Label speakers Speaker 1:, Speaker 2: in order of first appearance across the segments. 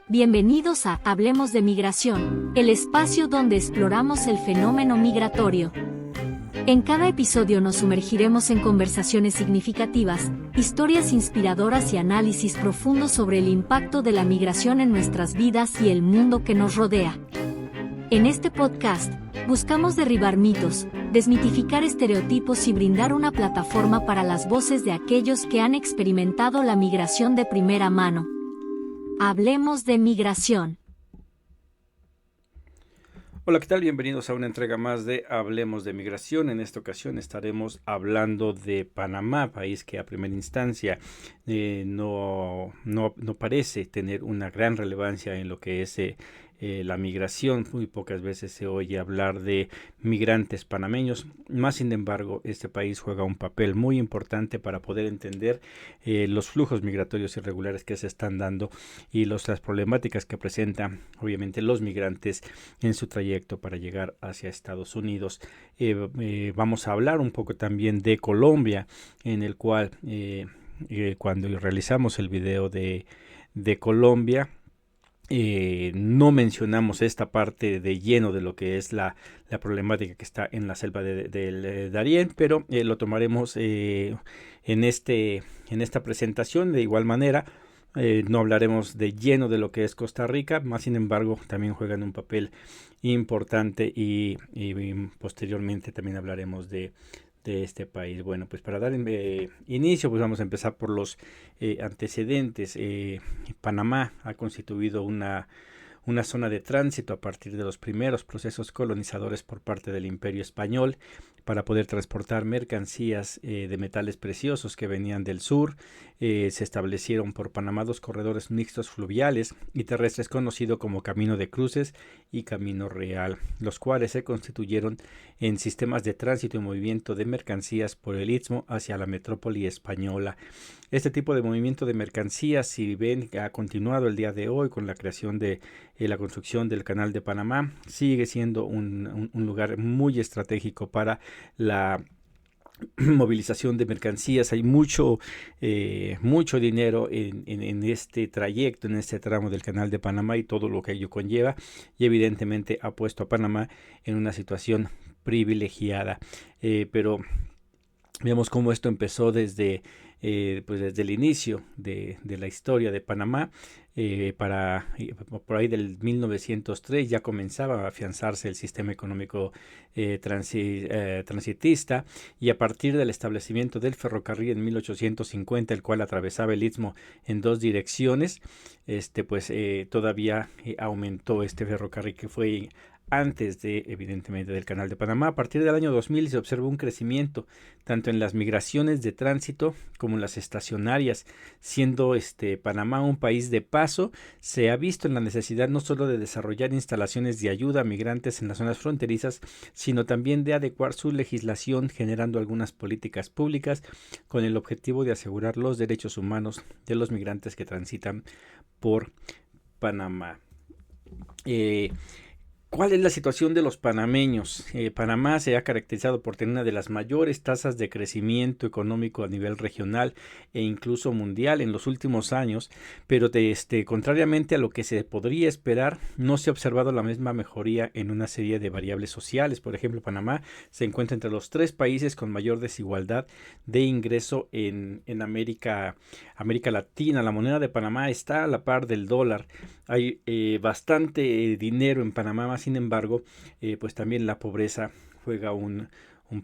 Speaker 1: Bienvenidos a Hablemos de Migración, el espacio donde exploramos el fenómeno migratorio. En cada episodio nos sumergiremos en conversaciones significativas, historias inspiradoras y análisis profundos sobre el impacto de la migración en nuestras vidas y el mundo que nos rodea. En este podcast, buscamos derribar mitos, desmitificar estereotipos y brindar una plataforma para las voces de aquellos que han experimentado la migración de primera mano. Hablemos de migración.
Speaker 2: Hola, ¿qué tal? Bienvenidos a una entrega más de Hablemos de Migración. En esta ocasión estaremos hablando de Panamá, país que a primera instancia no parece tener una gran relevancia en lo que es la migración. Muy pocas veces se oye hablar de migrantes panameños, más sin embargo este país juega un papel muy importante para poder entender los flujos migratorios irregulares que se están dando y las problemáticas que presentan obviamente los migrantes en su trayecto para llegar hacia Estados Unidos. Vamos a hablar un poco también de Colombia, en el cual cuando realizamos el video de Colombia, no mencionamos esta parte de lleno de lo que es la problemática que está en la selva del Darién, pero lo tomaremos en esta presentación. De igual manera, no hablaremos de lleno de lo que es Costa Rica, más sin embargo también juegan un papel importante y posteriormente también hablaremos de este país. Bueno, pues para dar inicio, pues vamos a empezar por los antecedentes. Panamá ha constituido una zona de tránsito a partir de los primeros procesos colonizadores por parte del Imperio Español para poder transportar mercancías de metales preciosos que venían del sur. Se establecieron por Panamá dos corredores mixtos fluviales y terrestres conocidos como Camino de Cruces y Camino Real, los cuales se constituyeron en sistemas de tránsito y movimiento de mercancías por el Istmo hacia la metrópoli española. Este tipo de movimiento de mercancías, si ven, ha continuado el día de hoy con la creación de la construcción del Canal de Panamá. Sigue siendo un lugar muy estratégico para la movilización de mercancías. Hay mucho dinero en este trayecto, en este tramo del Canal de Panamá y todo lo que ello conlleva, y evidentemente ha puesto a Panamá en una situación privilegiada. Pero vemos cómo esto empezó desde el inicio de la historia de Panamá. Por ahí del 1903 ya comenzaba a afianzarse el sistema económico transitista, y a partir del establecimiento del ferrocarril en 1850, el cual atravesaba el Istmo en dos direcciones, todavía aumentó este ferrocarril que fue antes evidentemente del Canal de Panamá. A partir del año 2000 se observó un crecimiento tanto en las migraciones de tránsito como en las estacionarias. Siendo Panamá un país de paso, se ha visto en la necesidad no solo de desarrollar instalaciones de ayuda a migrantes en las zonas fronterizas, sino también de adecuar su legislación, generando algunas políticas públicas con el objetivo de asegurar los derechos humanos de los migrantes que transitan por Panamá. ¿Cuál es la situación de los panameños? Panamá se ha caracterizado por tener una de las mayores tasas de crecimiento económico a nivel regional e incluso mundial en los últimos años, pero contrariamente a lo que se podría esperar, no se ha observado la misma mejoría en una serie de variables sociales. Por ejemplo, Panamá se encuentra entre los 3 países con mayor desigualdad de ingreso en América Latina. La moneda de Panamá está a la par del dólar. Hay bastante dinero en Panamá. Sin embargo, pues también la pobreza juega un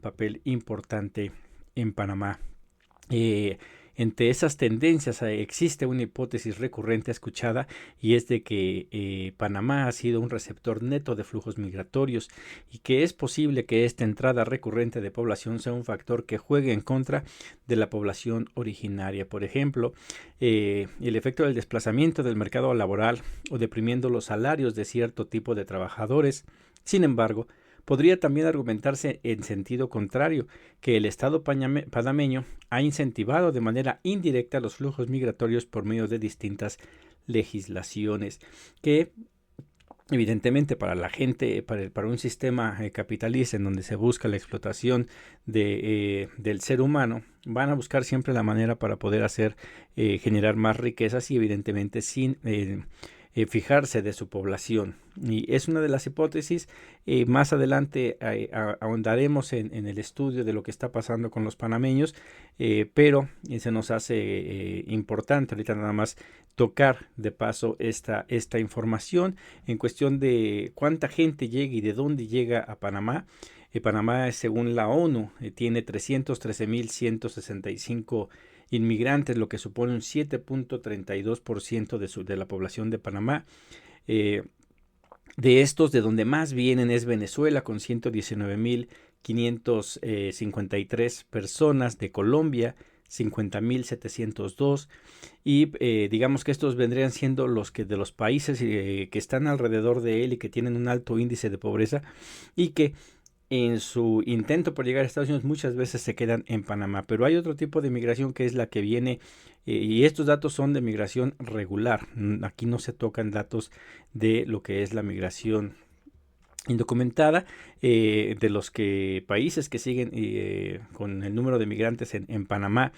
Speaker 2: papel importante en Panamá. Entre esas tendencias existe una hipótesis recurrente escuchada, y es de que Panamá ha sido un receptor neto de flujos migratorios y que es posible que esta entrada recurrente de población sea un factor que juegue en contra de la población originaria. Por ejemplo, el efecto del desplazamiento del mercado laboral o deprimiendo los salarios de cierto tipo de trabajadores. Sin embargo, podría también argumentarse en sentido contrario, que el Estado panameño ha incentivado de manera indirecta los flujos migratorios por medio de distintas legislaciones que evidentemente para la gente, para un sistema capitalista en donde se busca la explotación del ser humano, van a buscar siempre la manera para poder generar más riquezas y evidentemente sin fijarse de su población. Y es una de las hipótesis. Más adelante ahondaremos en el estudio de lo que está pasando con los panameños, pero se nos hace importante ahorita nada más tocar de paso esta información en cuestión de cuánta gente llega y de dónde llega a Panamá. Panamá, según la ONU, tiene 313.165 inmigrantes, lo que supone un 7.32% de la población de Panamá. De estos, de donde más vienen es Venezuela, con 119.553 personas, de Colombia, 50.702, y digamos que estos vendrían siendo los que de los países que están alrededor de él y que tienen un alto índice de pobreza y que en su intento por llegar a Estados Unidos muchas veces se quedan en Panamá. Pero hay otro tipo de migración que es la que viene, y estos datos son de migración regular. Aquí no se tocan datos de lo que es la migración indocumentada, de los países que siguen con el número de migrantes en Panamá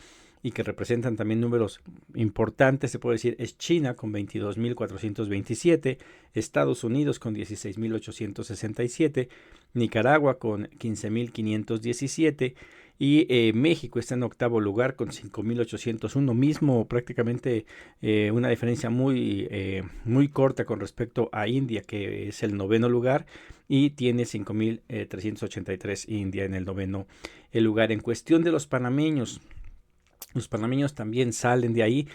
Speaker 2: y que representan también números importantes, se puede decir, es China con 22.427, Estados Unidos con 16.867, Nicaragua con 15.517 y México está en octavo lugar con 5.801, mismo prácticamente una diferencia muy corta con respecto a India, que es el noveno lugar y tiene 5.383 India en el noveno lugar. En cuestión de los panameños también salen de ahí,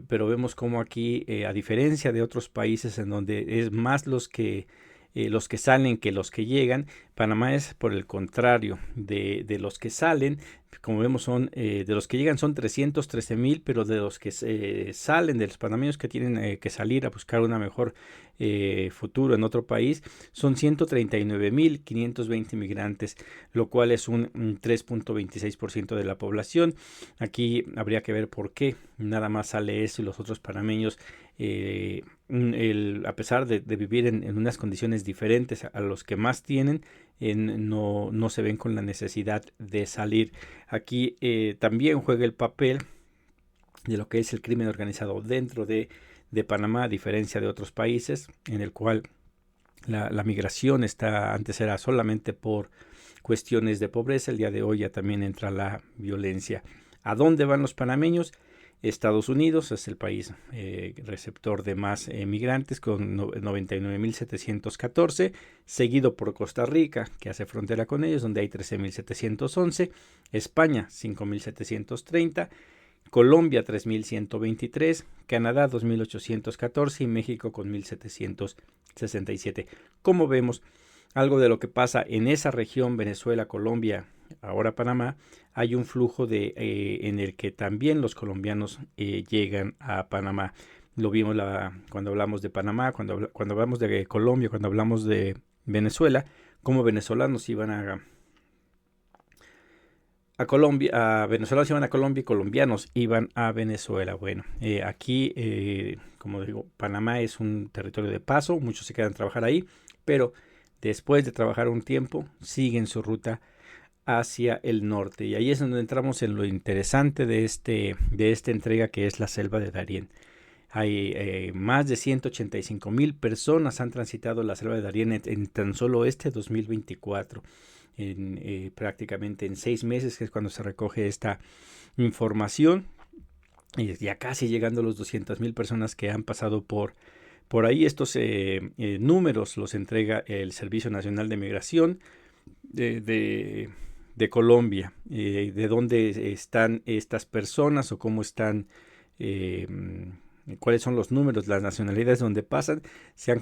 Speaker 2: pero vemos como aquí, a diferencia de otros países en donde es más los que salen que los que llegan, Panamá es por el contrario, de los que salen, como vemos de los que llegan son 313.000, pero de los que salen, de los panameños que tienen que salir a buscar una mejor futuro en otro país, son 139.520 migrantes, lo cual es un 3.26% de la población. Aquí habría que ver por qué nada más sale eso y los otros panameños, a pesar de vivir en unas condiciones diferentes a los que más tienen, no se ven con la necesidad de salir. Aquí también juega el papel de lo que es el crimen organizado dentro de Panamá, a diferencia de otros países en el cual la migración antes era solamente por cuestiones de pobreza. El día de hoy ya también entra la violencia. ¿A dónde van los panameños? Estados Unidos es el país receptor de más migrantes con 99.714, seguido por Costa Rica, que hace frontera con ellos, donde hay 13.711, España 5.730, Colombia 3.123, Canadá 2.814 y México con 1.767. Como vemos, algo de lo que pasa en esa región, Venezuela, Colombia, ahora Panamá, hay un flujo en el que también los colombianos llegan a Panamá. Lo vimos cuando hablamos de Panamá, cuando hablamos de Colombia, cuando hablamos de Venezuela, como venezolanos iban a Colombia, venezolanos iban a Colombia y colombianos iban a Venezuela. Bueno, aquí, como digo, Panamá es un territorio de paso, muchos se quedan a trabajar ahí, pero después de trabajar un tiempo, siguen su ruta hacia el norte. Y ahí es donde entramos en lo interesante de esta entrega, que es la selva de Darién. Hay más de 185.000 personas han transitado la selva de Darién en tan solo 2024. Prácticamente en 6 meses, que es cuando se recoge esta información. Y ya casi llegando a los 200.000 personas que han pasado por ahí. Estos números los entrega el Servicio Nacional de Migración de Colombia, de dónde están estas personas o cómo están, cuáles son los números, las nacionalidades donde pasan. Se han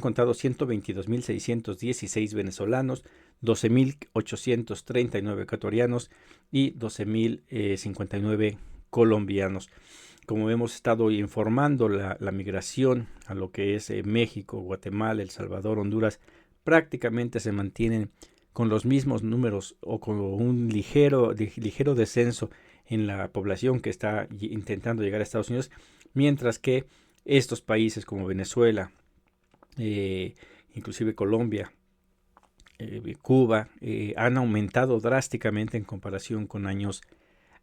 Speaker 2: contado 122.616 venezolanos, 12.839 ecuatorianos y 12.059 colombianos. Como hemos estado informando, la migración a lo que es México, Guatemala, El Salvador, Honduras, prácticamente se mantienen con los mismos números o con un ligero descenso en la población que está intentando llegar a Estados Unidos, mientras que estos países como Venezuela, inclusive Colombia, Cuba, han aumentado drásticamente en comparación con años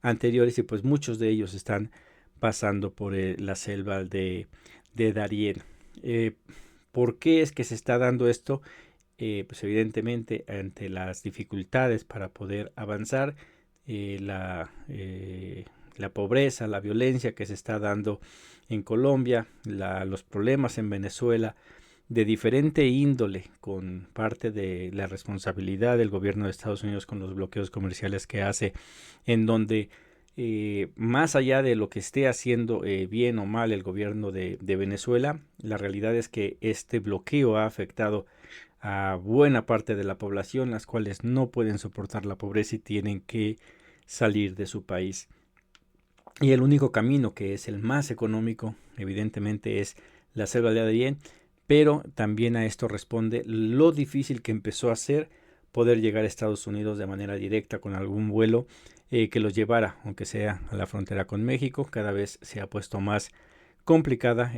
Speaker 2: anteriores, y pues muchos de ellos están pasando por la selva de Darién. ¿Por qué es que se está dando esto? Pues evidentemente ante las dificultades para poder avanzar, la pobreza, la violencia que se está dando en Colombia, los problemas en Venezuela de diferente índole, con parte de la responsabilidad del gobierno de Estados Unidos con los bloqueos comerciales que hace, en donde más allá de lo que esté haciendo bien o mal el gobierno de Venezuela, la realidad es que este bloqueo ha afectado a buena parte de la población, las cuales no pueden soportar la pobreza y tienen que salir de su país. Y el único camino, que es el más económico, evidentemente es la selva de Darién, pero también a esto responde lo difícil que empezó a ser poder llegar a Estados Unidos de manera directa con algún vuelo que los llevara, aunque sea a la frontera con México. Cada vez se ha puesto más complicada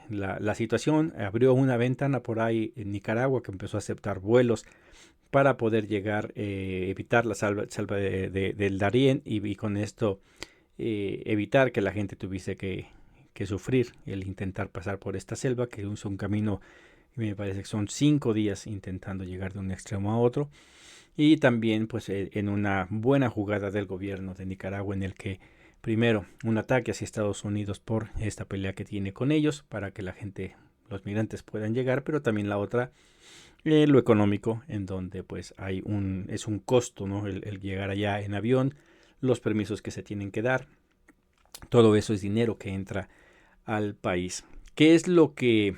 Speaker 2: la situación. Abrió una ventana por ahí en Nicaragua, que empezó a aceptar vuelos para poder llegar, evitar la selva del Darién y con esto evitar que la gente tuviese que sufrir el intentar pasar por esta selva, que es un camino, me parece que son 5 días intentando llegar de un extremo a otro. Y también pues en una buena jugada del gobierno de Nicaragua, en el que primero un ataque hacia Estados Unidos por esta pelea que tiene con ellos para que la gente, los migrantes puedan llegar, pero también la otra, lo económico, en donde pues es un costo, ¿no? El llegar allá en avión, los permisos que se tienen que dar, todo eso es dinero que entra al país. ¿Qué es lo que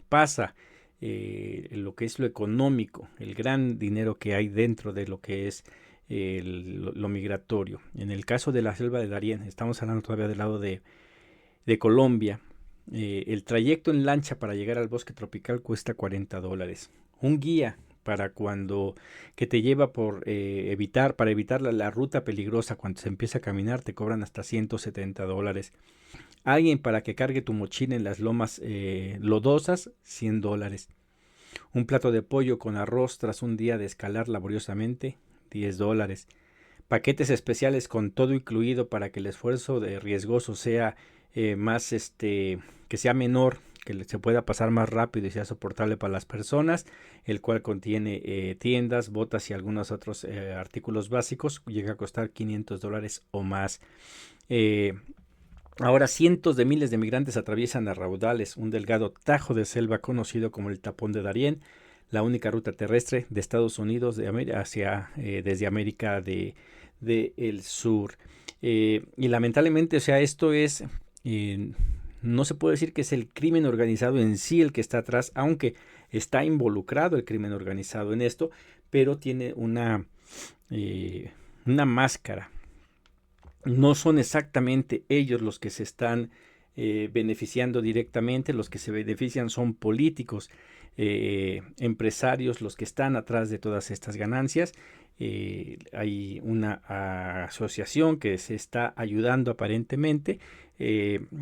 Speaker 2: pasa? Lo que es lo económico, el gran dinero que hay dentro de lo que es lo migratorio. En el caso de la selva de Darién, estamos hablando todavía del lado de Colombia. El trayecto en lancha para llegar al bosque tropical cuesta $40. Un guía que te lleva para evitar la ruta peligrosa cuando se empieza a caminar, te cobran hasta $170. Alguien para que cargue tu mochila en las lomas lodosas, $100. Un plato de pollo con arroz tras un día de escalar laboriosamente, $10. Paquetes especiales con todo incluido para que el esfuerzo de riesgoso sea que sea menor, que se pueda pasar más rápido y sea soportable para las personas, el cual contiene tiendas, botas y algunos otros artículos básicos. Llega a costar $500 o más. Ahora cientos de miles de migrantes atraviesan a raudales un delgado tajo de selva conocido como el Tapón de Darién, la única ruta terrestre de Estados Unidos desde América del Sur. Y lamentablemente, o sea, esto es, no se puede decir que es el crimen organizado en sí el que está atrás, aunque está involucrado el crimen organizado en esto, pero tiene una máscara. No son exactamente ellos los que se están beneficiando directamente, los que se benefician son políticos, empresarios, los que están atrás de todas estas ganancias. Hay una asociación que se está ayudando aparentemente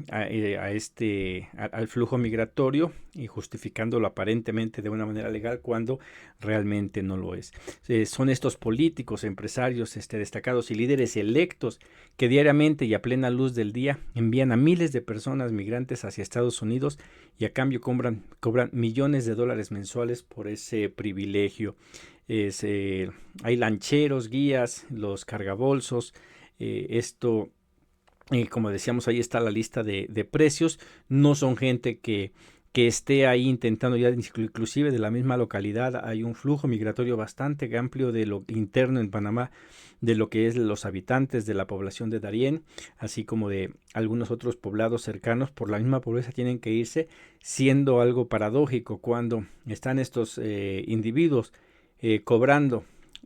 Speaker 2: al flujo migratorio y justificándolo aparentemente de una manera legal cuando realmente no lo es. Son estos políticos, empresarios destacados y líderes electos que diariamente y a plena luz del día envían a miles de personas migrantes hacia Estados Unidos y a cambio cobran millones de dólares mensuales por ese privilegio. Hay lancheros, guías, los cargabolsos, como decíamos, ahí está la lista de precios. No son gente que esté ahí intentando ya, inclusive de la misma localidad. Hay un flujo migratorio bastante amplio de lo interno en Panamá, de lo que es los habitantes de la población de Darién, así como de algunos otros poblados cercanos. Por la misma pobreza tienen que irse, siendo algo paradójico cuando están estos individuos cobrando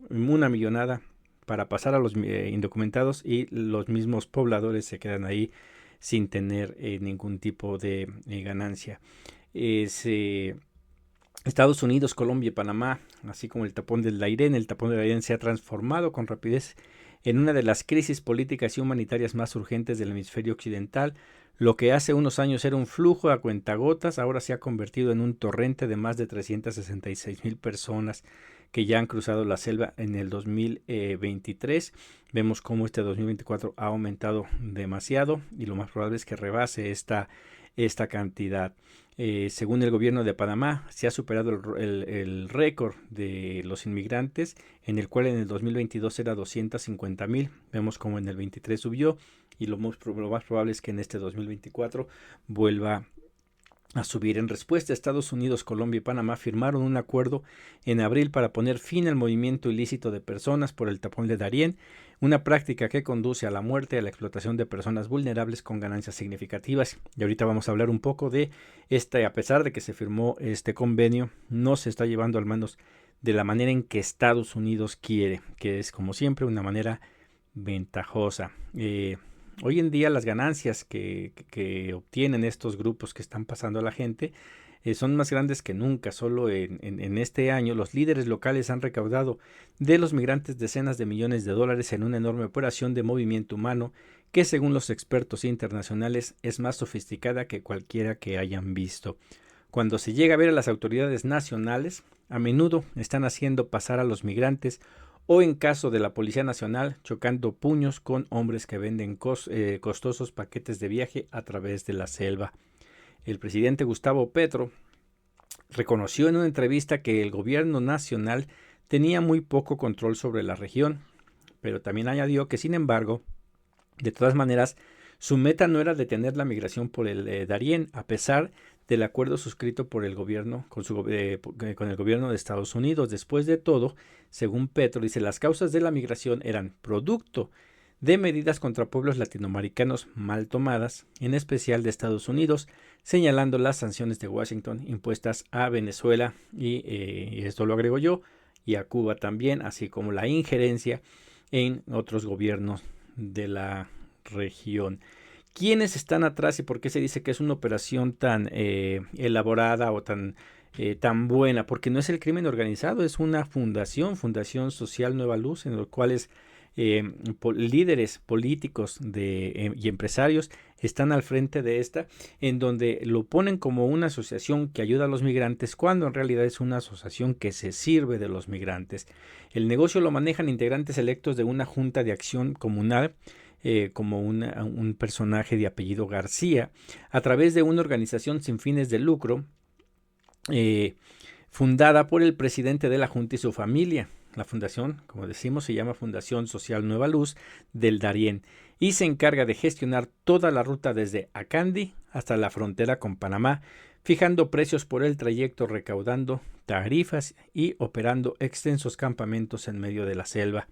Speaker 2: una millonada para pasar a los indocumentados, y los mismos pobladores se quedan ahí sin tener ningún tipo de ganancia. Estados Unidos, Colombia y Panamá, así como el Tapón del Darién. El Tapón del Darién se ha transformado con rapidez en una de las crisis políticas y humanitarias más urgentes del hemisferio occidental. Lo que hace unos años era un flujo a cuentagotas, ahora se ha convertido en un torrente de más de 366,000 personas que ya han cruzado la selva en el 2023. Vemos cómo este 2024 ha aumentado demasiado y lo más probable es que rebase esta cantidad. Según el gobierno de Panamá, se ha superado el récord de los inmigrantes, en el cual en el 2022 era 250,000. Vemos como en el 23 subió y lo más probable es que en este 2024 vuelva a subir. En respuesta, Estados Unidos, Colombia y Panamá firmaron un acuerdo en abril para poner fin al movimiento ilícito de personas por el tapón de Darién, una práctica que conduce a la muerte y a la explotación de personas vulnerables con ganancias significativas. Y ahorita vamos a hablar un poco de a pesar de que se firmó este convenio, no se está llevando al menos de la manera en que Estados Unidos quiere, que es como siempre una manera ventajosa. Hoy en día las ganancias que obtienen estos grupos que están pasando a la gente son más grandes que nunca. Solo en este año los líderes locales han recaudado de los migrantes decenas de millones de dólares en una enorme operación de movimiento humano que, según los expertos internacionales, es más sofisticada que cualquiera que hayan visto. Cuando se llega a ver a las autoridades nacionales, a menudo están haciendo pasar a los migrantes, o en caso de la Policía Nacional, chocando puños con hombres que venden costosos paquetes de viaje a través de la selva. El presidente Gustavo Petro reconoció en una entrevista que el gobierno nacional tenía muy poco control sobre la región, pero también añadió que, sin embargo, de todas maneras, su meta no era detener la migración por el Darién, a pesar del acuerdo suscrito por el gobierno con el gobierno de Estados Unidos. Después de todo, según Petro, dice, las causas de la migración eran producto de medidas contra pueblos latinoamericanos mal tomadas, en especial de Estados Unidos, señalando las sanciones de Washington impuestas a Venezuela y esto lo agrego yo, y a Cuba también, así como la injerencia en otros gobiernos de la región. ¿Quiénes están atrás y por qué se dice que es una operación tan elaborada o tan buena? Porque no es el crimen organizado, es una Fundación Social Nueva Luz, en los cuales líderes políticos y empresarios están al frente de esta, en donde lo ponen como una asociación que ayuda a los migrantes, cuando en realidad es una asociación que se sirve de los migrantes. El negocio lo manejan integrantes electos de una junta de acción comunal, como un personaje de apellido García, a través de una organización sin fines de lucro, fundada por el presidente de la Junta y su familia. La fundación, como decimos, se llama Fundación Social Nueva Luz del Darién y se encarga de gestionar toda la ruta desde Acandí hasta la frontera con Panamá, fijando precios por el trayecto, recaudando tarifas y operando extensos campamentos en medio de la selva.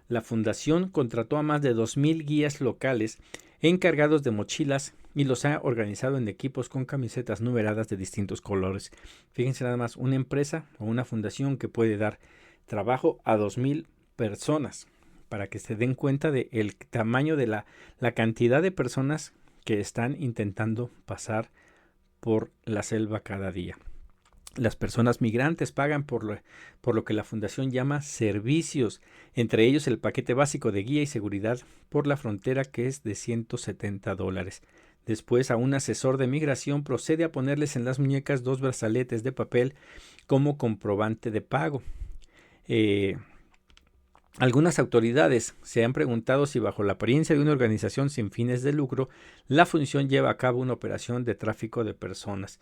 Speaker 2: La fundación contrató a más de 2,000 guías locales encargados de mochilas y los ha organizado en equipos con camisetas numeradas de distintos colores. Fíjense nada más, una empresa o una fundación que puede dar trabajo a 2,000 personas, para que se den cuenta del tamaño de la cantidad de personas que están intentando pasar por la selva cada día. Las personas migrantes pagan por lo que la fundación llama servicios, entre ellos el paquete básico de guía y seguridad por la frontera, que es de $170. Después, a un asesor de migración procede a ponerles en las muñecas 2 brazaletes de papel como comprobante de pago. Algunas autoridades se han preguntado si, bajo la apariencia de una organización sin fines de lucro, la fundación lleva a cabo una operación de tráfico de personas.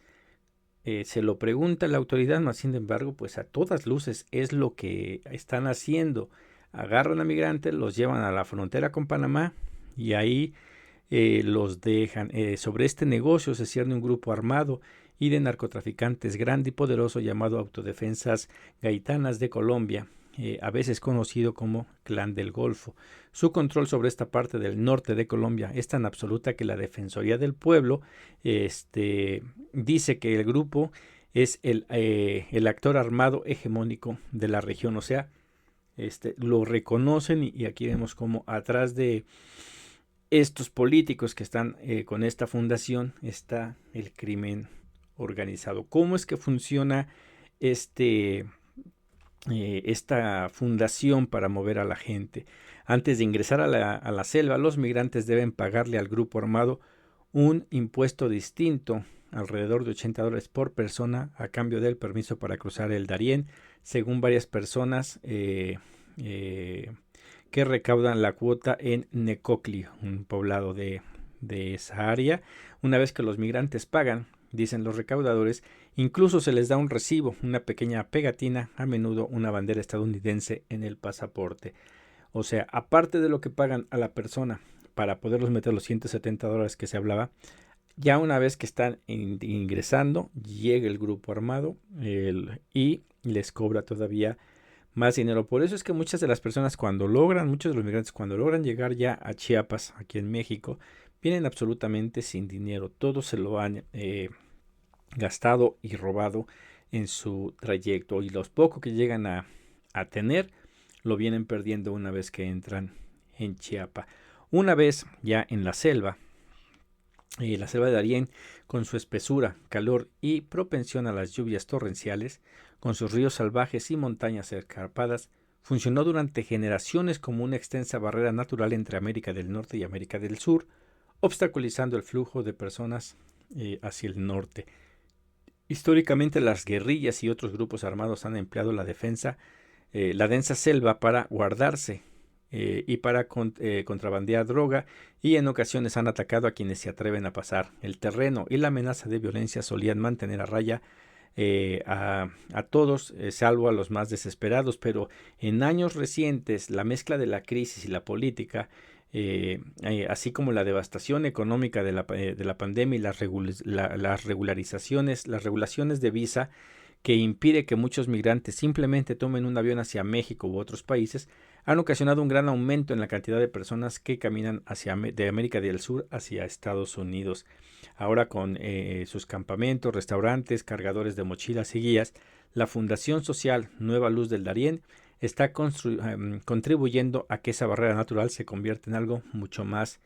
Speaker 2: Se lo pregunta la autoridad, mas sin embargo, pues a todas luces es lo que están haciendo. Agarran a migrantes, los llevan a la frontera con Panamá y ahí los dejan. Sobre este negocio se cierne un grupo armado y de narcotraficantes grande y poderoso llamado Autodefensas Gaitanas de Colombia, a veces conocido como Clan del Golfo. Su control sobre esta parte del norte de Colombia es tan absoluta que la Defensoría del Pueblo dice que el grupo es el actor armado hegemónico de la región. O sea, lo reconocen y aquí vemos como atrás de estos políticos que están con esta fundación está el crimen organizado. ¿Cómo es que funciona esta fundación para mover a la gente? Antes de ingresar a la selva, los migrantes deben pagarle al grupo armado un impuesto distinto alrededor de $80 por persona a cambio del permiso para cruzar el Darién, según varias personas que recaudan la cuota en Necoclí, un poblado de esa área. Una vez que los migrantes pagan, dicen los recaudadores, incluso se les da un recibo, una pequeña pegatina, a menudo una bandera estadounidense en el pasaporte. O sea, aparte de lo que pagan a la persona para poderlos meter los $170 que se hablaba, ya una vez que están ingresando, llega el grupo armado y les cobra todavía más dinero. Por eso es que muchas de las personas muchos de los migrantes cuando logran llegar ya a Chiapas, aquí en México, vienen absolutamente sin dinero. Todos se lo han gastado y robado en su trayecto, y los pocos que llegan a tener lo vienen perdiendo una vez que entran en Chiapas. Una vez ya en la selva de Darién, con su espesura, calor y propensión a las lluvias torrenciales, con sus ríos salvajes y montañas escarpadas, funcionó durante generaciones como una extensa barrera natural entre América del Norte y América del Sur, obstaculizando el flujo de personas hacia el norte. Históricamente, las guerrillas y otros grupos armados han empleado la densa selva para guardarse y para contrabandear droga, y en ocasiones han atacado a quienes se atreven a pasar. El terreno y la amenaza de violencia solían mantener a raya a todos, salvo a los más desesperados, pero en años recientes la mezcla de la crisis y la política, así como la devastación económica de la pandemia y las regulaciones de visa, que impide que muchos migrantes simplemente tomen un avión hacia México u otros países, han ocasionado un gran aumento en la cantidad de personas que caminan de América del Sur hacia Estados Unidos. Ahora, con sus campamentos, restaurantes, cargadores de mochilas y guías, la Fundación Social Nueva Luz del Darién está contribuyendo a que esa barrera natural se convierta en algo mucho más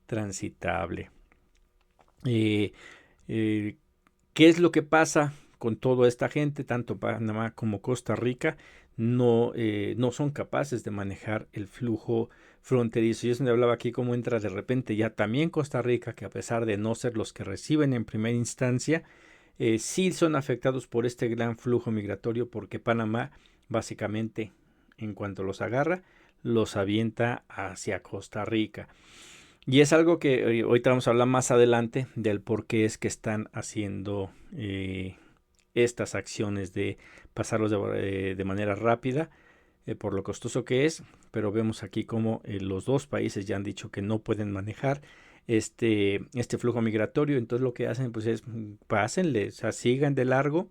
Speaker 2: transitable. ¿Qué es lo que pasa con toda esta gente? Tanto Panamá como Costa Rica no son capaces de manejar el flujo fronterizo. Y es donde hablaba aquí cómo entra de repente ya también Costa Rica, que a pesar de no ser los que reciben en primera instancia, sí son afectados por este gran flujo migratorio, porque Panamá básicamente, en cuanto los agarra, los avienta hacia Costa Rica. Y es algo que ahorita vamos a hablar más adelante del por qué es que están haciendo estas acciones de pasarlos de manera rápida, por lo costoso que es. Pero vemos aquí cómo los dos países ya han dicho que no pueden manejar este flujo migratorio. Entonces lo que hacen pues es pásenle, o sea, sigan de largo.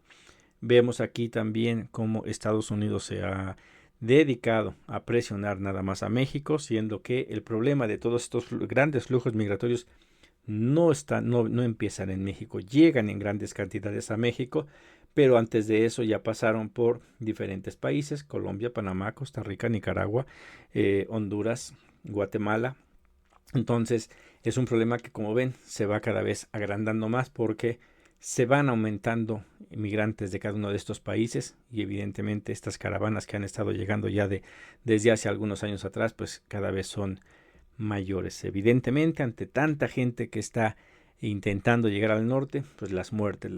Speaker 2: Vemos aquí también cómo Estados Unidos se ha dedicado a presionar nada más a México, siendo que el problema de todos estos grandes flujos migratorios no empiezan en México, llegan en grandes cantidades a México, pero antes de eso ya pasaron por diferentes países: Colombia, Panamá, Costa Rica, Nicaragua, Honduras, Guatemala. Entonces es un problema que, como ven, se va cada vez agrandando más, porque se van aumentando migrantes de cada uno de estos países, y evidentemente estas caravanas que han estado llegando ya desde hace algunos años atrás, pues cada vez son mayores. Evidentemente, ante tanta gente que está intentando llegar al norte, pues las muertes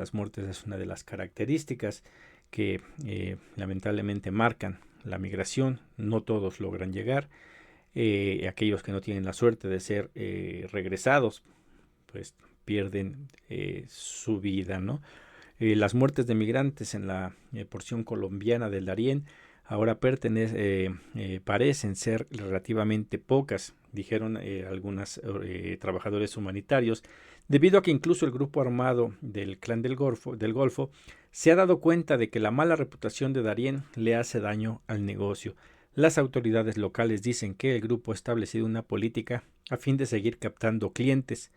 Speaker 2: es una de las características que lamentablemente marcan la migración. No todos logran llegar. Aquellos que no tienen la suerte de ser regresados, pues pierden su vida, ¿no? Las muertes de migrantes en la porción colombiana del Darién ahora parecen ser relativamente pocas, dijeron algunos trabajadores humanitarios, debido a que incluso el grupo armado del Clan del Golfo se ha dado cuenta de que la mala reputación de Darién le hace daño al negocio. Las autoridades locales dicen que el grupo ha establecido una política a fin de seguir captando clientes.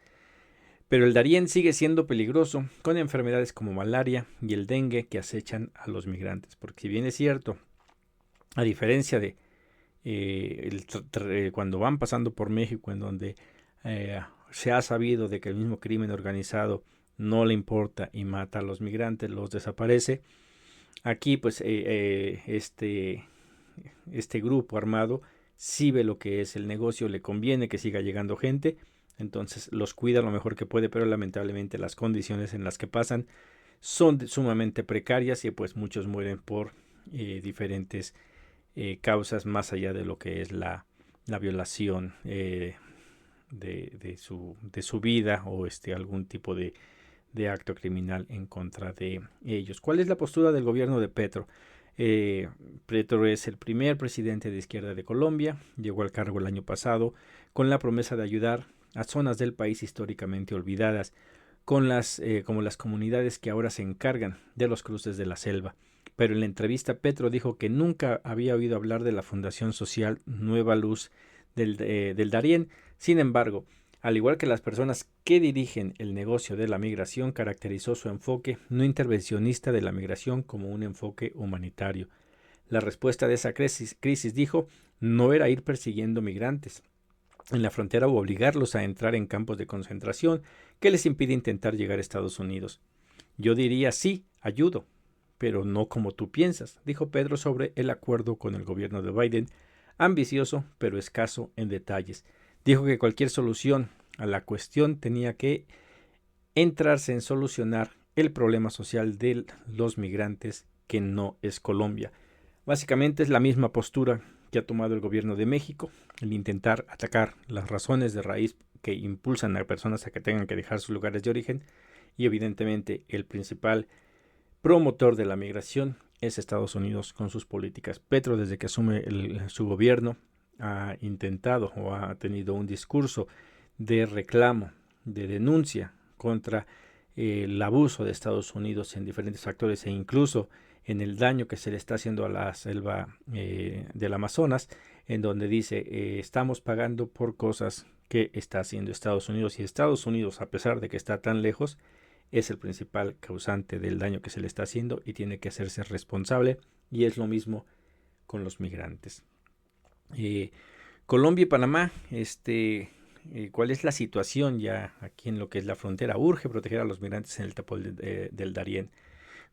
Speaker 2: Pero el Darién sigue siendo peligroso, con enfermedades como malaria y el dengue que acechan a los migrantes. Porque si bien es cierto, a diferencia de cuando van pasando por México, en donde se ha sabido de que el mismo crimen organizado no le importa y mata a los migrantes, los desaparece, aquí pues este grupo armado sí ve lo que es el negocio, le conviene que siga llegando gente. entonces los cuida lo mejor que puede, pero lamentablemente las condiciones en las que pasan son sumamente precarias y pues muchos mueren por diferentes causas más allá de lo que es la violación de su vida o algún tipo de acto criminal en contra de ellos. ¿Cuál es la postura del gobierno de Petro? Petro es el primer presidente de izquierda de Colombia, llegó al cargo el año pasado con la promesa de ayudar a zonas del país históricamente olvidadas, como las comunidades que ahora se encargan de los cruces de la selva. Pero en la entrevista Petro dijo que nunca había oído hablar de la Fundación Social Nueva Luz del Darién. Sin embargo, al igual que las personas que dirigen el negocio de la migración, caracterizó su enfoque no intervencionista de la migración como un enfoque humanitario. La respuesta de esa crisis, dijo, no era ir persiguiendo migrantes en la frontera o obligarlos a entrar en campos de concentración que les impide intentar llegar a Estados Unidos. Yo diría sí, ayudo, pero no como tú piensas, dijo Pedro sobre el acuerdo con el gobierno de Biden, ambicioso pero escaso en detalles. Dijo que cualquier solución a la cuestión tenía que entrarse en solucionar el problema social de los migrantes, que no es Colombia. Básicamente es la misma postura que ha tomado el gobierno de México, el intentar atacar las razones de raíz que impulsan a personas a que tengan que dejar sus lugares de origen, y evidentemente el principal promotor de la migración es Estados Unidos con sus políticas. Petro, desde que asume su gobierno, ha intentado o ha tenido un discurso de reclamo, de denuncia contra el abuso de Estados Unidos en diferentes factores e incluso en el daño que se le está haciendo a la selva del Amazonas, en donde dice estamos pagando por cosas que está haciendo Estados Unidos, y Estados Unidos, a pesar de que está tan lejos, es el principal causante del daño que se le está haciendo y tiene que hacerse responsable, y es lo mismo con los migrantes. Colombia y Panamá, ¿cuál es la situación ya aquí en lo que es la frontera? Urge proteger a los migrantes en el tapón del Darién.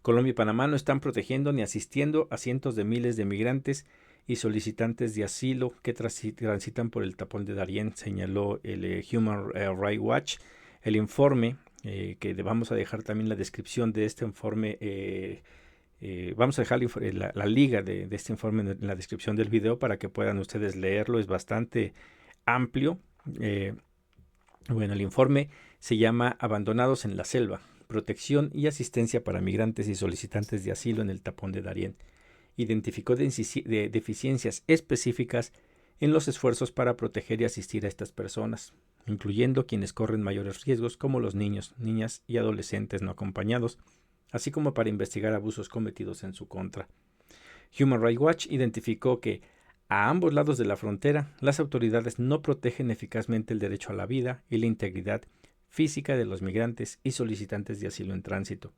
Speaker 2: Colombia y Panamá no están protegiendo ni asistiendo a cientos de miles de migrantes y solicitantes de asilo que transitan por el tapón de Darién, señaló el Human Rights Watch. El informe, que vamos a dejar también la descripción de este informe, vamos a dejar la liga de este informe en la descripción del video para que puedan ustedes leerlo. Es bastante amplio. Bueno, el informe se llama Abandonados en la selva, protección y asistencia para migrantes y solicitantes de asilo en el tapón de Darién. Identificó deficiencias específicas en los esfuerzos para proteger y asistir a estas personas, incluyendo quienes corren mayores riesgos como los niños, niñas y adolescentes no acompañados, así como para investigar abusos cometidos en su contra. Human Rights Watch identificó que a ambos lados de la frontera, las autoridades no protegen eficazmente el derecho a la vida y la integridad física de los migrantes y solicitantes de asilo en tránsito,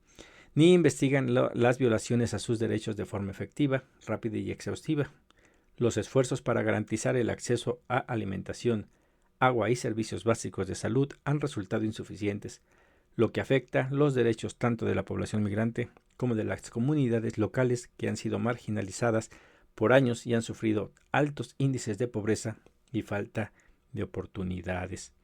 Speaker 2: ni investigan las violaciones a sus derechos de forma efectiva, rápida y exhaustiva. Los esfuerzos para garantizar el acceso a alimentación, agua y servicios básicos de salud han resultado insuficientes, lo que afecta los derechos tanto de la población migrante como de las comunidades locales que han sido marginalizadas por años y han sufrido altos índices de pobreza y falta de oportunidades.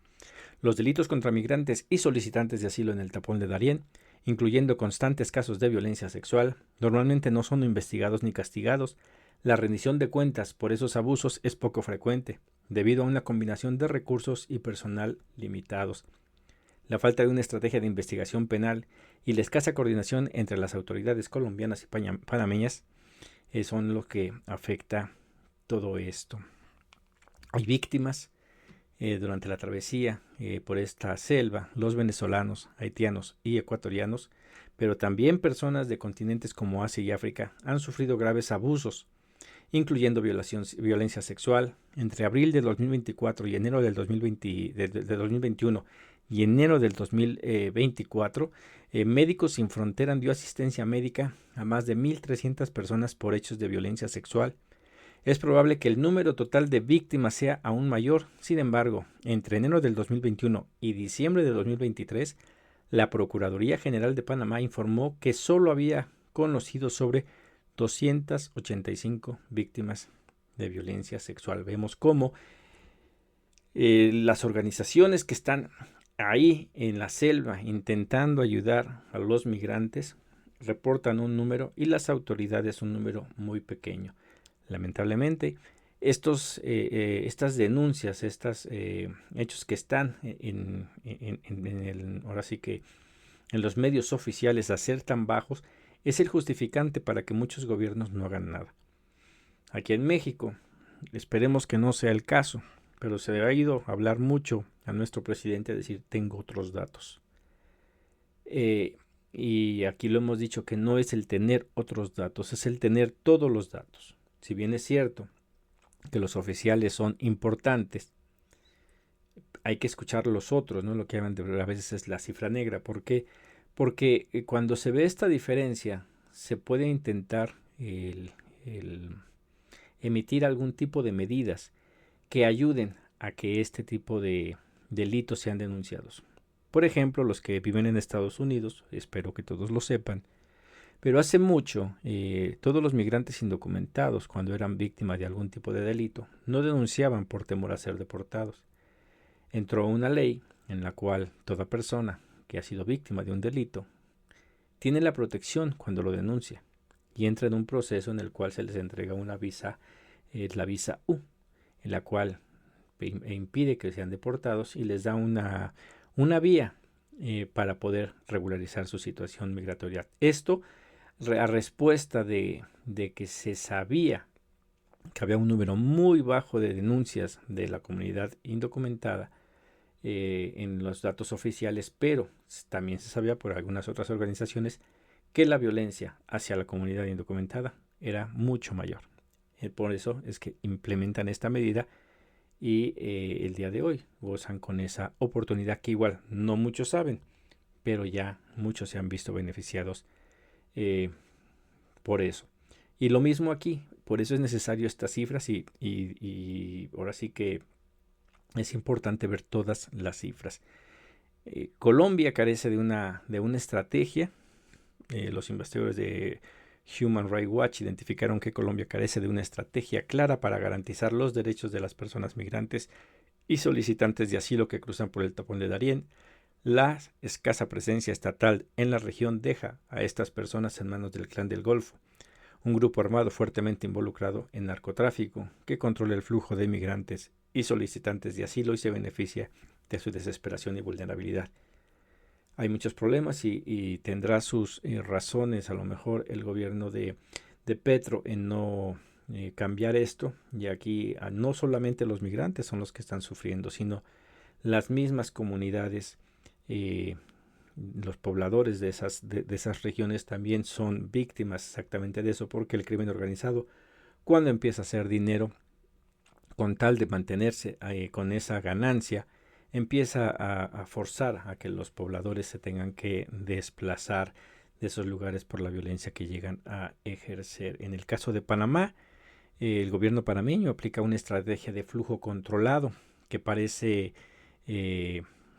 Speaker 2: Los delitos contra migrantes y solicitantes de asilo en el tapón de Darién, incluyendo constantes casos de violencia sexual, normalmente no son investigados ni castigados. La rendición de cuentas por esos abusos es poco frecuente, debido a una combinación de recursos y personal limitados. La falta de una estrategia de investigación penal y la escasa coordinación entre las autoridades colombianas y panameñas son lo que afecta todo esto. Hay víctimas durante la travesía por esta selva, los venezolanos, haitianos y ecuatorianos, pero también personas de continentes como Asia y África han sufrido graves abusos, incluyendo violencia sexual. Entre abril de 2024 y enero del 2021 y enero del 2024, Médicos Sin Frontera dio asistencia médica a más de 1.300 personas por hechos de violencia sexual. Es probable que el número total de víctimas sea aún mayor. Sin embargo, entre enero del 2021 y diciembre de 2023, la Procuraduría General de Panamá informó que solo había conocido sobre 285 víctimas de violencia sexual. Vemos cómo Las organizaciones que están ahí en la selva intentando ayudar a los migrantes reportan un número y las autoridades un número muy pequeño. Lamentablemente, estas denuncias, estos hechos que están ahora sí que en los medios oficiales a ser tan bajos, es el justificante para que muchos gobiernos no hagan nada. Aquí en México, esperemos que no sea el caso, pero se ha ido a hablar mucho a nuestro presidente a decir, tengo otros datos. Y aquí lo hemos dicho que no es el tener otros datos, es el tener todos los datos. Si bien es cierto que los oficiales son importantes, hay que escuchar los otros, ¿no? Lo que llaman a veces es la cifra negra. ¿Por qué? Porque cuando se ve esta diferencia, se puede intentar emitir algún tipo de medidas que ayuden a que este tipo de delitos sean denunciados. Por ejemplo, los que viven en Estados Unidos, espero que todos lo sepan, pero hace mucho todos los migrantes indocumentados, cuando eran víctimas de algún tipo de delito, no denunciaban por temor a ser deportados. Entró una ley en la cual toda persona que ha sido víctima de un delito tiene la protección cuando lo denuncia y entra en un proceso en el cual se les entrega una visa, la visa U, en la cual impide que sean deportados y les da una vía para poder regularizar su situación migratoria. Esto a respuesta de que se sabía que había un número muy bajo de denuncias de la comunidad indocumentada en los datos oficiales, pero también se sabía por algunas otras organizaciones que la violencia hacia la comunidad indocumentada era mucho mayor. Por eso es que implementan esta medida y el día de hoy gozan con esa oportunidad que igual no muchos saben, pero ya muchos se han visto beneficiados por eso. Y lo mismo aquí, por eso es necesario estas cifras y ahora sí que es importante ver todas las cifras. Colombia carece de una estrategia. Los investigadores de Human Rights Watch identificaron que Colombia carece de una estrategia clara para garantizar los derechos de las personas migrantes y solicitantes de asilo que cruzan por el tapón de Darién. La escasa presencia estatal en la región deja a estas personas en manos del Clan del Golfo, un grupo armado fuertemente involucrado en narcotráfico que controla el flujo de migrantes y solicitantes de asilo y se beneficia de su desesperación y vulnerabilidad. Hay muchos problemas y tendrá sus razones a lo mejor el gobierno de Petro en no cambiar esto, y aquí no solamente los migrantes son los que están sufriendo, sino las mismas comunidades, los pobladores de esas regiones también son víctimas exactamente de eso, porque el crimen organizado, cuando empieza a hacer dinero con tal de mantenerse con esa ganancia, empieza a forzar a que los pobladores se tengan que desplazar de esos lugares por la violencia que llegan a ejercer. En el caso de Panamá, el gobierno panameño aplica una estrategia de flujo controlado que parece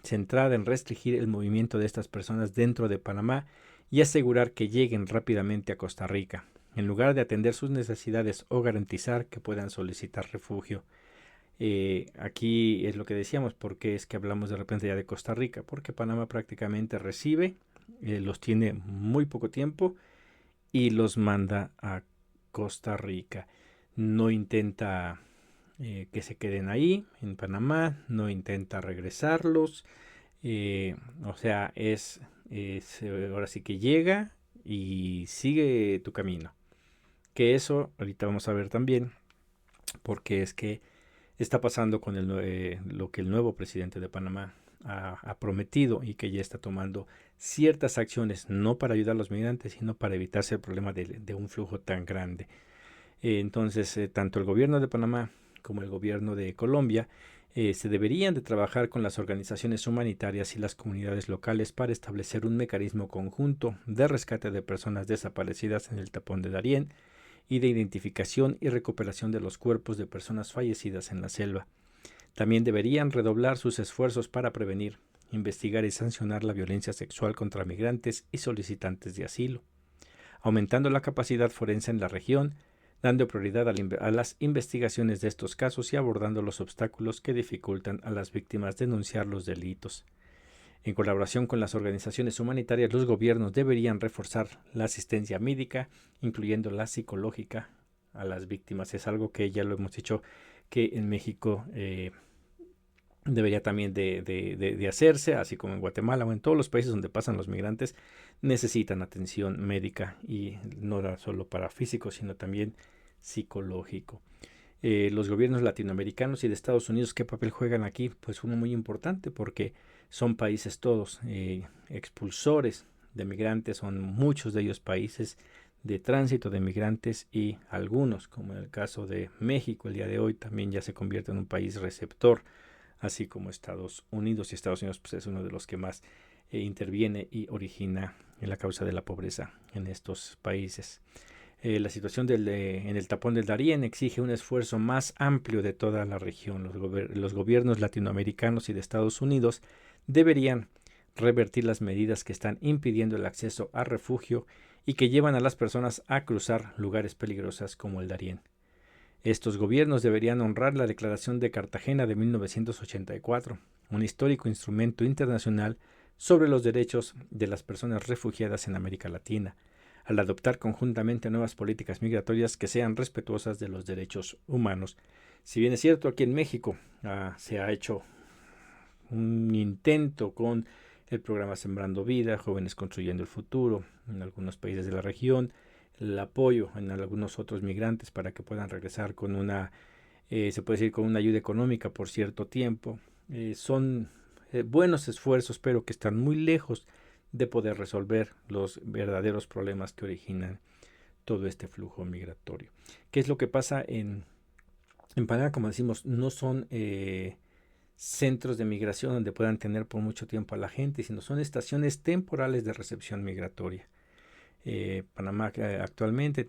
Speaker 2: centrada en restringir el movimiento de estas personas dentro de Panamá y asegurar que lleguen rápidamente a Costa Rica, en lugar de atender sus necesidades o garantizar que puedan solicitar refugio. Aquí es lo que decíamos, porque es que hablamos de repente ya de Costa Rica, porque Panamá prácticamente recibe, los tiene muy poco tiempo y los manda a Costa Rica. No intenta que se queden ahí en Panamá, no intenta regresarlos, o sea, es ahora sí que llega y sigue tu camino. Que eso ahorita vamos a ver también, porque es que está pasando con lo que el nuevo presidente de Panamá ha prometido y que ya está tomando ciertas acciones, no para ayudar a los migrantes, sino para evitarse el problema de un flujo tan grande. Entonces, tanto el gobierno de Panamá como el gobierno de Colombia se deberían de trabajar con las organizaciones humanitarias y las comunidades locales para establecer un mecanismo conjunto de rescate de personas desaparecidas en el tapón de Darién y de identificación y recuperación de los cuerpos de personas fallecidas en la selva. También deberían redoblar sus esfuerzos para prevenir, investigar y sancionar la violencia sexual contra migrantes y solicitantes de asilo, aumentando la capacidad forense en la región, dando prioridad a las investigaciones de estos casos y abordando los obstáculos que dificultan a las víctimas denunciar los delitos. En colaboración con las organizaciones humanitarias, los gobiernos deberían reforzar la asistencia médica, incluyendo la psicológica, a las víctimas. Es algo que ya lo hemos dicho que en México debería también de hacerse, así como en Guatemala o en todos los países donde pasan los migrantes, necesitan atención médica y no solo para físico, sino también psicológico. Los gobiernos latinoamericanos y de Estados Unidos, ¿qué papel juegan aquí? Pues uno muy importante, porque son países todos expulsores de migrantes, son muchos de ellos países de tránsito de migrantes, y algunos, como en el caso de México el día de hoy, también ya se convierte en un país receptor, así como Estados Unidos, y Estados Unidos pues, es uno de los que más interviene y origina en la causa de la pobreza en estos países. La situación en el tapón del Darién exige un esfuerzo más amplio de toda la región. Los gobiernos latinoamericanos y de Estados Unidos deberían revertir las medidas que están impidiendo el acceso a refugio y que llevan a las personas a cruzar lugares peligrosos como el Darién. Estos gobiernos deberían honrar la Declaración de Cartagena de 1984, un histórico instrumento internacional sobre los derechos de las personas refugiadas en América Latina, al adoptar conjuntamente nuevas políticas migratorias que sean respetuosas de los derechos humanos. Si bien es cierto, aquí en México se ha hecho un intento con el programa Sembrando Vida, Jóvenes Construyendo el Futuro, en algunos países de la región, el apoyo en algunos otros migrantes para que puedan regresar con se puede decir, con una ayuda económica por cierto tiempo. Son buenos esfuerzos, pero que están muy lejos de poder resolver los verdaderos problemas que originan todo este flujo migratorio. ¿Qué es lo que pasa en Panamá? Como decimos, no son centros de migración donde puedan tener por mucho tiempo a la gente, sino son estaciones temporales de recepción migratoria. Panamá actualmente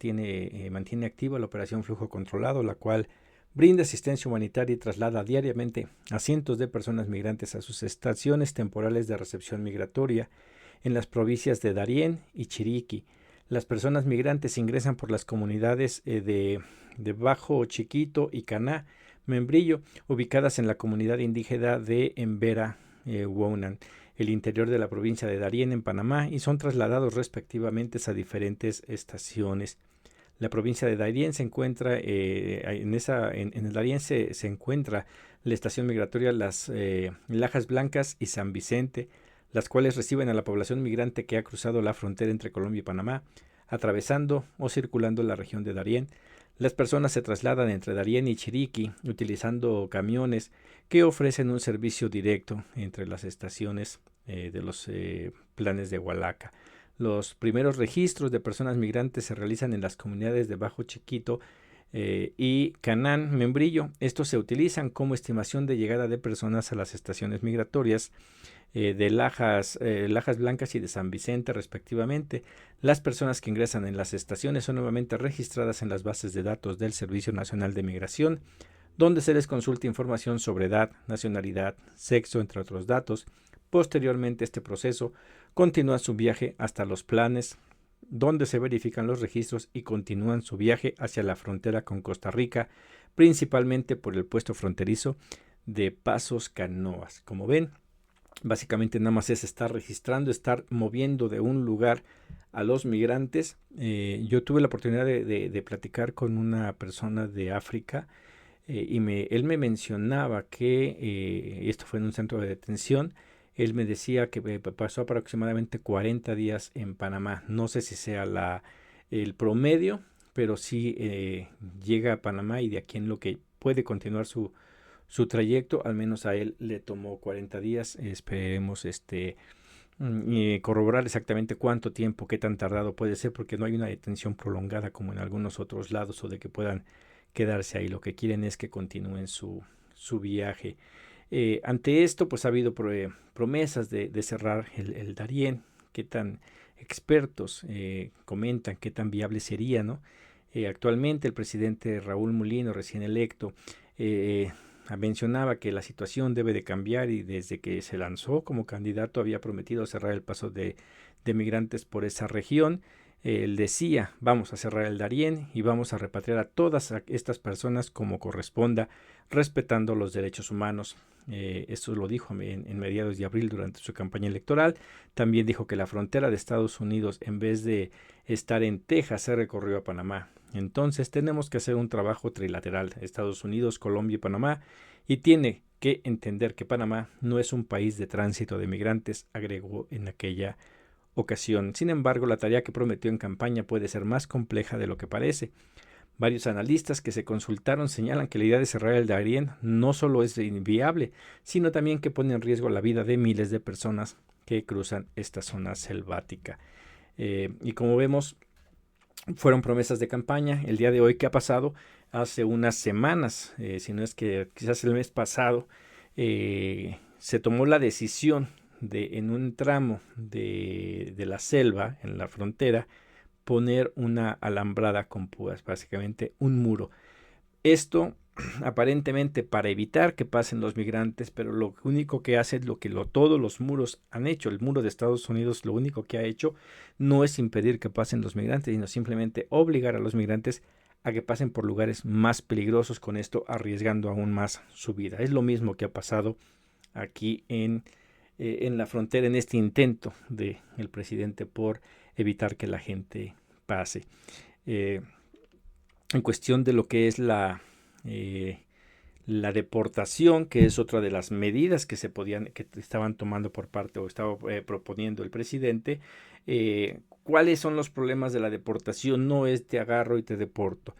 Speaker 2: mantiene activa la operación Flujo Controlado, la cual brinda asistencia humanitaria y traslada diariamente a cientos de personas migrantes a sus estaciones temporales de recepción migratoria en las provincias de Darién y Chiriquí. Las personas migrantes ingresan por las comunidades de Bajo Chiquito y Caná, Membrillo, ubicadas en la comunidad indígena de Embera, Wounan, el interior de la provincia de Darién en Panamá, y son trasladados respectivamente a diferentes estaciones. La provincia de Darién se encuentra, en el Darién se encuentra la estación migratoria Las Lajas Blancas y San Vicente, las cuales reciben a la población migrante que ha cruzado la frontera entre Colombia y Panamá, atravesando o circulando la región de Darién. Las personas se trasladan entre Darién y Chiriquí utilizando camiones que ofrecen un servicio directo entre las estaciones de los planes de Hualaca. Los primeros registros de personas migrantes se realizan en las comunidades de Bajo Chiquito y Canán, Membrillo. Estos se utilizan como estimación de llegada de personas a las estaciones migratorias de Lajas Blancas y de San Vicente respectivamente. Las personas que ingresan en las estaciones son nuevamente registradas en las bases de datos del Servicio Nacional de Migración, donde se les consulta información sobre edad, nacionalidad, sexo, entre otros datos. Posteriormente, este proceso continúa su viaje hasta los planes, donde se verifican los registros y continúan su viaje hacia la frontera con Costa Rica, principalmente por el puesto fronterizo de Pasos Canoas. Como ven, básicamente nada más es estar registrando, estar moviendo de un lugar a los migrantes. Yo tuve la oportunidad de platicar con una persona de África y él me mencionaba que esto fue en un centro de detención. Él me decía que pasó aproximadamente 40 días en Panamá. No sé si sea el promedio, pero sí llega a Panamá y de aquí en lo que puede continuar su trayecto, al menos a él le tomó 40 días. Esperemos corroborar exactamente cuánto tiempo, qué tan tardado puede ser, porque no hay una detención prolongada como en algunos otros lados o de que puedan quedarse ahí. Lo que quieren es que continúen su viaje. Ante esto, pues ha habido promesas de cerrar el Darién. Qué tan expertos comentan qué tan viable sería, ¿no? Actualmente el presidente Raúl Mulino, recién electo, mencionaba que la situación debe de cambiar, y desde que se lanzó como candidato había prometido cerrar el paso de migrantes por esa región. Él decía, vamos a cerrar el Darién y vamos a repatriar a todas estas personas como corresponda, respetando los derechos humanos. Esto lo dijo en mediados de abril durante su campaña electoral. También dijo que la frontera de Estados Unidos, en vez de estar en Texas, se recorrió a Panamá. Entonces tenemos que hacer un trabajo trilateral, Estados Unidos, Colombia y Panamá, y tiene que entender que Panamá no es un país de tránsito de migrantes, agregó en aquella ocasión. Sin embargo, la tarea que prometió en campaña puede ser más compleja de lo que parece. Varios analistas que se consultaron señalan que la idea de cerrar el Darién no solo es inviable, sino también que pone en riesgo la vida de miles de personas que cruzan esta zona selvática. Y como vemos, fueron promesas de campaña. El día de hoy, ¿qué ha pasado? Hace unas semanas, si no es que quizás el mes pasado, se tomó la decisión de en un tramo de la selva, en la frontera, poner una alambrada con púas, básicamente un muro. Esto aparentemente para evitar que pasen los migrantes, pero lo único que hace es lo que todos los muros han hecho. El muro de Estados Unidos lo único que ha hecho no es impedir que pasen los migrantes, sino simplemente obligar a los migrantes a que pasen por lugares más peligrosos, con esto arriesgando aún más su vida. Es lo mismo que ha pasado aquí en la frontera, en este intento del presidente por evitar que la gente pase. En cuestión de lo que es la deportación, que es otra de las medidas que estaban tomando por parte o estaba proponiendo el presidente. ¿Cuáles son los problemas de la deportación? No es te agarro y te deporto.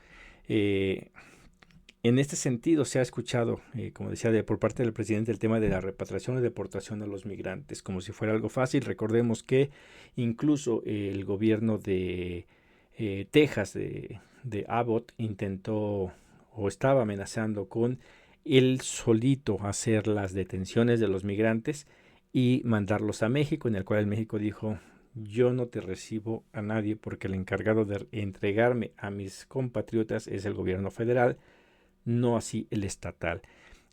Speaker 2: En este sentido se ha escuchado, como decía, por parte del presidente, el tema de la repatriación y deportación de los migrantes, como si fuera algo fácil. Recordemos que incluso el gobierno de Texas, de Abbott, intentó o estaba amenazando con él solito hacer las detenciones de los migrantes y mandarlos a México, en el cual el México dijo: yo no te recibo a nadie porque el encargado de entregarme a mis compatriotas es el gobierno federal, no así el estatal.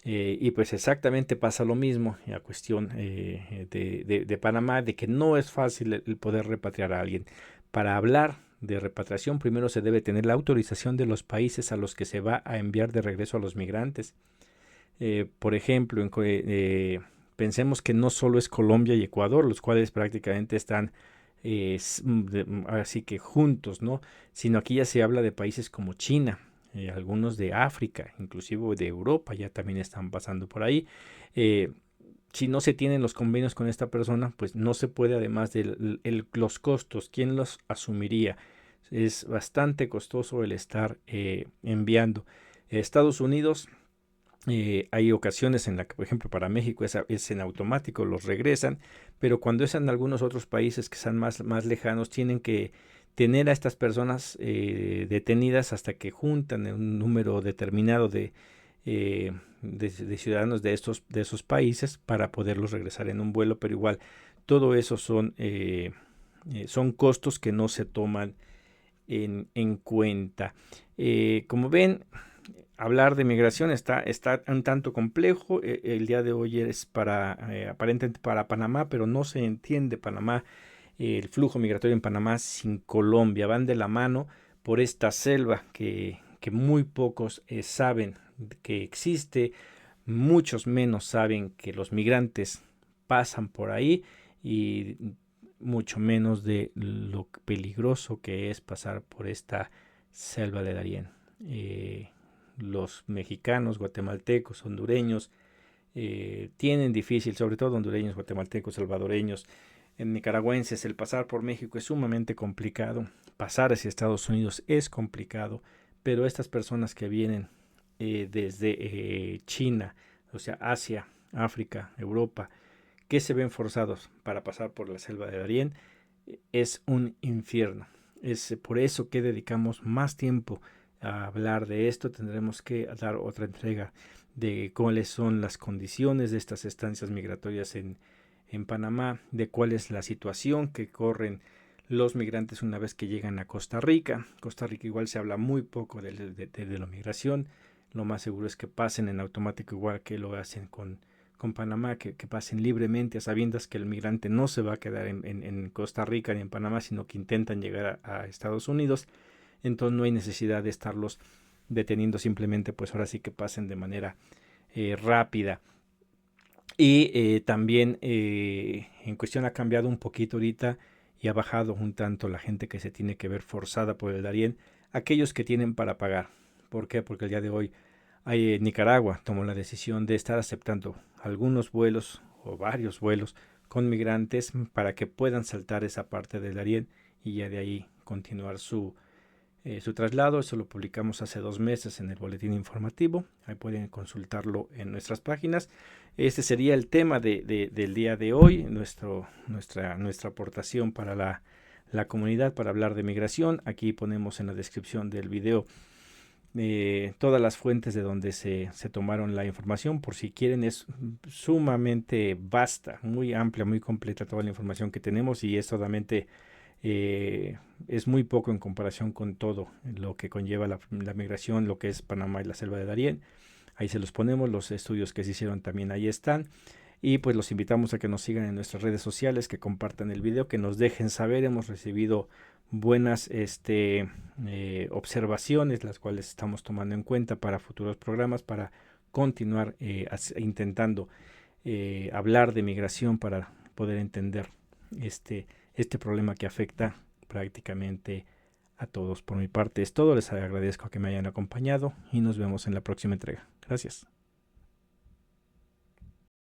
Speaker 2: Y pues exactamente pasa lo mismo en la cuestión de Panamá, de que no es fácil el poder repatriar a alguien. Para hablar de repatriación, primero se debe tener la autorización de los países a los que se va a enviar de regreso a los migrantes. Por ejemplo, pensemos que no solo es Colombia y Ecuador, los cuales prácticamente están así que juntos, ¿no? Sino aquí ya se habla de países como China, algunos de África, inclusive de Europa, ya también están pasando por ahí. Si no se tienen los convenios con esta persona, pues no se puede, además de los costos, ¿quién los asumiría? Es bastante costoso el estar enviando. Estados Unidos, hay ocasiones en las que, por ejemplo, para México es en automático, los regresan, pero cuando es en algunos otros países que están más lejanos, tienen que tener a estas personas detenidas hasta que juntan un número determinado de ciudadanos de esos países para poderlos regresar en un vuelo, pero igual todo eso son costos que no se toman en cuenta. Como ven, hablar de migración está un tanto complejo. El día de hoy es aparentemente para Panamá, pero no se entiende Panamá, el flujo migratorio en Panamá sin Colombia. Van de la mano por esta selva que muy pocos saben que existe, muchos menos saben que los migrantes pasan por ahí, y mucho menos de lo peligroso que es pasar por esta selva de Darién. Los mexicanos, guatemaltecos, hondureños tienen difícil, sobre todo hondureños, guatemaltecos, salvadoreños, nicaragüenses, el pasar por México es sumamente complicado, pasar hacia Estados Unidos es complicado, pero estas personas que vienen desde China, o sea, Asia, África, Europa, que se ven forzados para pasar por la selva de Darién, es un infierno. Es por eso que dedicamos más tiempo a hablar de esto. Tendremos que dar otra entrega de cuáles son las condiciones de estas estancias migratorias en Panamá, de cuál es la situación que corren los migrantes una vez que llegan a Costa Rica. Costa Rica igual se habla muy poco de la migración. Lo más seguro es que pasen en automático, igual que lo hacen con con Panamá, que pasen libremente a sabiendas que el migrante no se va a quedar en Costa Rica ni en Panamá, sino que intentan llegar a Estados Unidos. Entonces no hay necesidad de estarlos deteniendo, simplemente pues ahora sí que pasen de manera rápida. Y también en cuestión ha cambiado un poquito ahorita y ha bajado un tanto la gente que se tiene que ver forzada por el Darién, aquellos que tienen para pagar. ¿Por qué? Porque el día de hoy Nicaragua tomó la decisión de estar aceptando algunos vuelos o varios vuelos con migrantes para que puedan saltar esa parte del Darién y ya de ahí continuar su traslado. Eso lo publicamos hace 2 meses en el boletín informativo. Ahí pueden consultarlo en nuestras páginas. Este sería el tema del día de hoy, nuestra aportación para la comunidad para hablar de migración. Aquí ponemos en la descripción del video todas las fuentes de donde se tomaron la información. Por si quieren, es sumamente vasta, muy amplia, muy completa toda la información que tenemos, y es solamente es muy poco en comparación con todo lo que conlleva la migración, lo que es Panamá y la selva de Darién. Ahí se los ponemos, los estudios que se hicieron también ahí están. Y pues los invitamos a que nos sigan en nuestras redes sociales, que compartan el video, que nos dejen saber. Hemos recibido buenas observaciones, las cuales estamos tomando en cuenta para futuros programas, para continuar intentando hablar de migración, para poder entender este problema que afecta prácticamente a todos. Por mi parte es todo, les agradezco que me hayan acompañado y nos vemos en la próxima entrega. Gracias.